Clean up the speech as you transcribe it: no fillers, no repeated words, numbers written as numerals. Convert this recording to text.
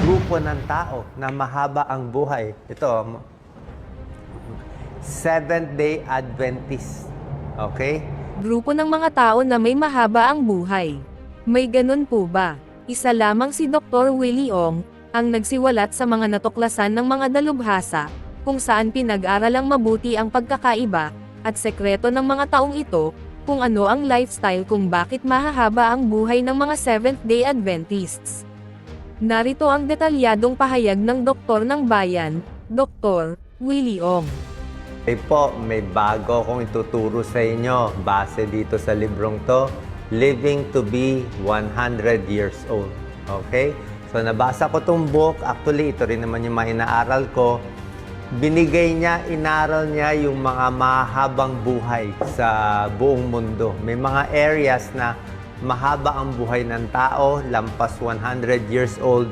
grupo ng tao na mahaba ang buhay. Ito, Seventh-day Adventist. Okay? Grupo ng mga tao na may mahaba ang buhay. May ganun po ba? Isa lamang si Dr. Willie Ong, ang nagsiwalat sa mga natuklasan ng mga dalubhasa, kung saan pinag-aralang mabuti ang pagkakaiba, at sekreto ng mga taong ito, kung ano ang lifestyle kung bakit mahahaba ang buhay ng mga Seventh-day Adventists. Narito ang detalyadong pahayag ng Doktor ng Bayan, Dr. Willie Ong. Okay po, may bago akong ituturo sa inyo base dito sa librong to, Living to be 100 years old. Okay? So nabasa ko itong book, actually ito rin naman yung mga inaaral ko. Binigay niya, inaral niya yung mga mahabang buhay sa buong mundo. May mga areas na mahaba ang buhay ng tao, lampas 100 years old.